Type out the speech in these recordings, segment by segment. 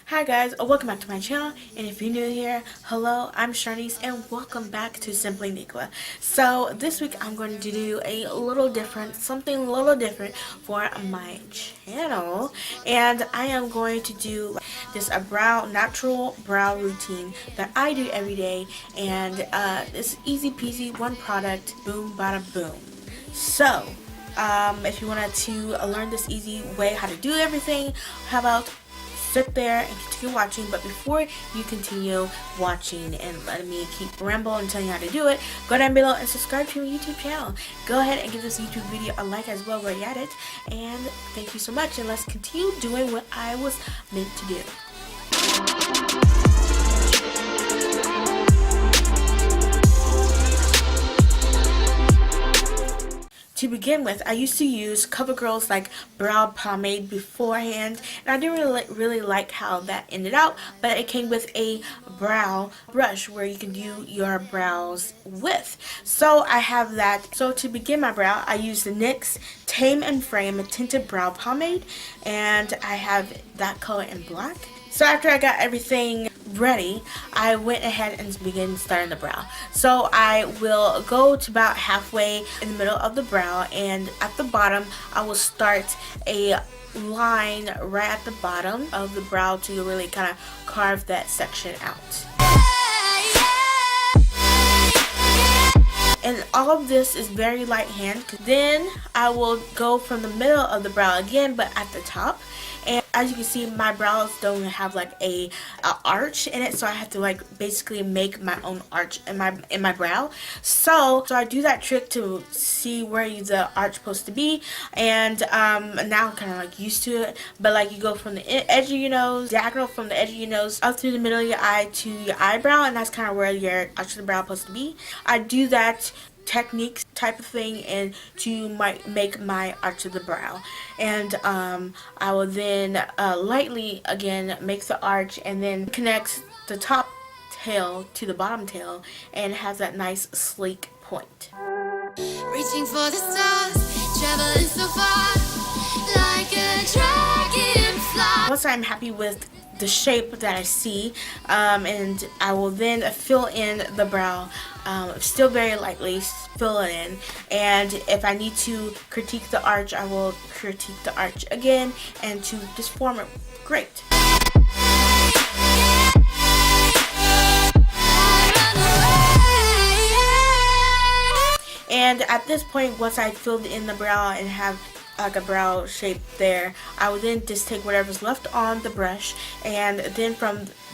Hi guys, welcome back to my channel, and if you're new here, hello, I'm Sharnice and welcome back to Simply Niqua. So this week I'm going to do something a little different for my channel, and I am going to do this natural brow routine that I do every day, and it's easy peasy, one product, boom bada boom. So if you wanted to learn this easy way how to do everything, how about sit there and continue watching. But before you continue watching and letting me keep rambling and telling you how to do it, go down below and subscribe to my YouTube channel. Go ahead and give this YouTube video a like as well while you're at it, and thank you so much, and let's continue doing what I was meant to do. To begin with, I used to use CoverGirl's brow pomade beforehand, and I didn't really like how that ended out, but it came with a brow brush where you can do your brows with. So I have that. So to begin my brow, I use the NYX Tame and Frame Tinted Brow Pomade, and I have that color in black. So after I got everything ready, I went ahead and began starting the brow. So I will go to about halfway in the middle of the brow, and at the bottom I will start a line right at the bottom of the brow to really kind of carve that section out. And all of this is very light hand. Then I will go from the middle of the brow again, but at the top. And as you can see, my brows don't have a arch in it, so I have to basically make my own arch in my brow. So I do that trick to see where the arch is supposed to be, and now I'm kind of used to it. But you go from the edge of your nose, diagonal from the edge of your nose up through the middle of your eye to your eyebrow, and that's kind of where your arch of the brow is supposed to be. I do that techniques type of thing and to make my arch of the brow, and I will then lightly again make the arch and then connect the top tail to the bottom tail and have that nice sleek point. Reaching for the stars, traveling so far like a dragonfly. Once I'm happy with the shape that I see, and I will then fill in the brow, still very lightly fill it in, and if I need to critique the arch, I will critique the arch again and to just form it great. And at this point, once I filled in the brow and have a brow shape there, I will then just take whatever's left on the brush, and then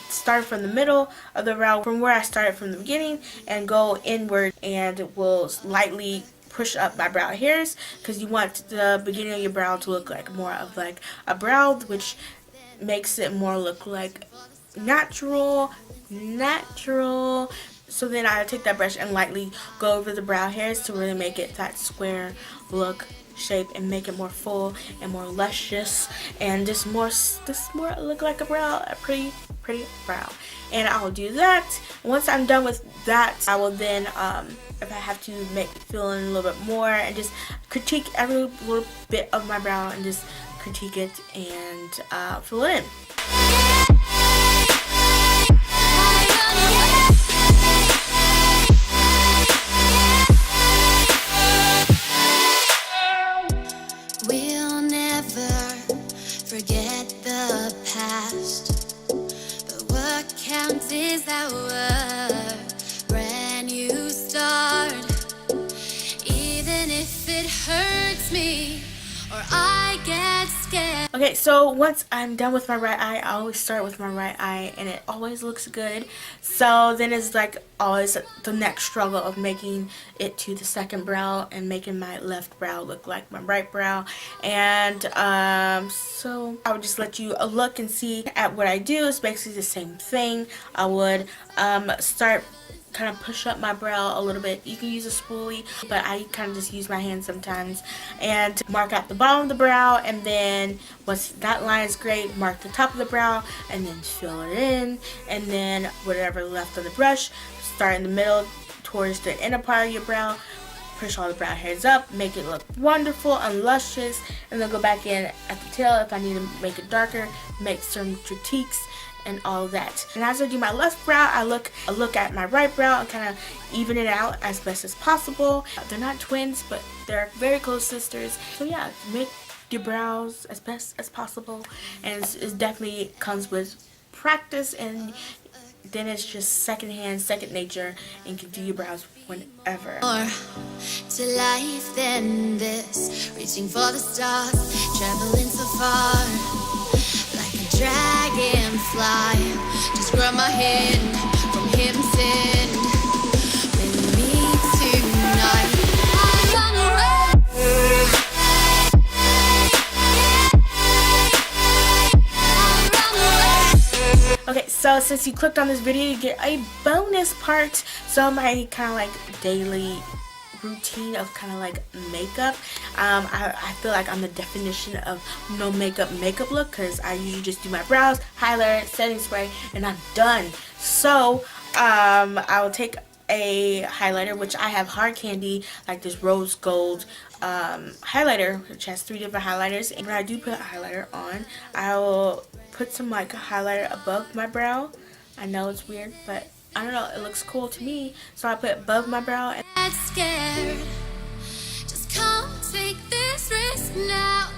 start from the middle of the brow, from where I started from the beginning, and go inward, and will lightly push up my brow hairs, because you want the beginning of your brow to look more of a brow, which makes it more look like natural. So then I take that brush and lightly go over the brow hairs to really make it that square look shape and make it more full and more luscious, and just more look like a pretty brow. And I'll do that. Once I'm done with that, I will then if I have to fill in a little bit more and just critique every little bit of my brow and just critique it and fill it in. Forget the past, but what counts is our brand new start. Even if it hurts me or I get scared. Okay, so once I'm done with my right eye, I always start with my right eye, and it always looks good. So then it's always the next struggle of making it to the second brow and making my left brow look like my right brow. And so I would just let you look and see at what I do. It's basically the same thing. I would start kind of push up my brow a little bit. You can use a spoolie, but I kind of just use my hand sometimes, and mark out the bottom of the brow, and then once that line is great, mark the top of the brow and then fill it in, and then whatever left of the brush, start in the middle towards the inner part of your brow, push all the brown hairs up, make it look wonderful and luscious, and then go back in at the tail if I need to make it darker, make some critiques and all that. And as I do my left brow, I look at my right brow and kind of even it out as best as possible. They're not twins, but they're very close sisters. So yeah, make your brows as best as possible, and it definitely comes with practice, and then it's just second nature, and you can do your brows whenever. More to life than this, reaching for the stars, traveling so far, like a dragonfly. Just grab my hand from him, send with me tonight. I run away. Okay, so since you clicked on this video, you get a bonus part. So my kind of like daily routine of kind of like makeup. I feel like I'm the definition of no makeup look, because I usually just do my brows, highlighter, setting spray, and I'm done. So I will take a highlighter, which I have hard candy, like this rose gold highlighter, which has 3 different highlighters. And when I do put a highlighter on, I will put some like highlighter above my brow. I know it's weird, but I don't know, it looks cool to me. So I put above my brow. And Not scared. Just come take this risk now.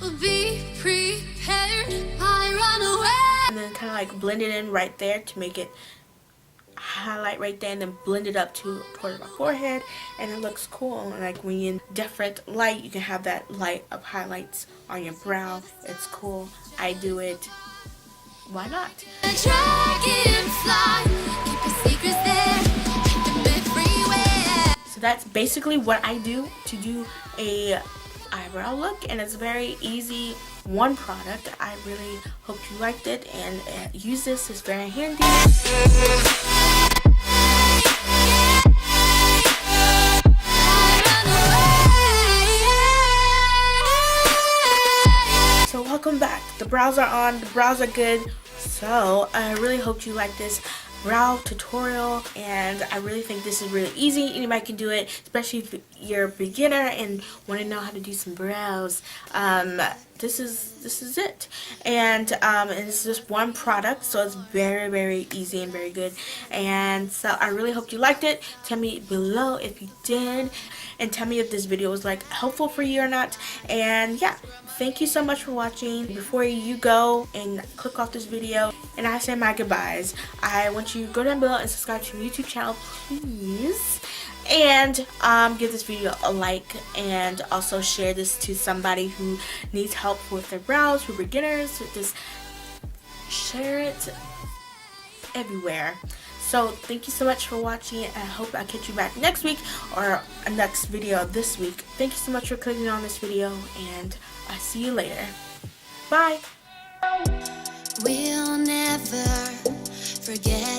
We'll be prepared. I run away. and then kind of like blend it in right there to make it highlight right there, and then blend it up to towards my forehead, and it looks cool. And like when you're in different light, you can have that light of highlights on your brow. It's cool. I do it. Why not? A dragonfly, keep your secrets there, keep them everywhere. So that's basically what I do to do a eyebrow look, and it's very easy. One product. I really hope you liked it, and use this. It's very handy. So welcome back. The brows are on. The brows are good. So I really hope you like this brow tutorial, and I really think this is really easy. Anybody can do it, especially if you're a beginner and want to know how to do some brows. This is it, and it's just one product, so it's very, very easy and very good. And so I really hope you liked it. Tell me below if you did, and tell me if this video was like helpful for you or not. And yeah, thank you so much for watching. Before you go and click off this video and I say my goodbyes, I want you to go down below and subscribe to my YouTube channel, please. And give this video a like, and also share this to somebody who needs help with their brows, for beginners. Just share it everywhere. So thank you so much for watching, and I hope I catch you back next week, or a next video this week. Thank you so much for clicking on this video, and I'll see you later. Bye. We'll never forget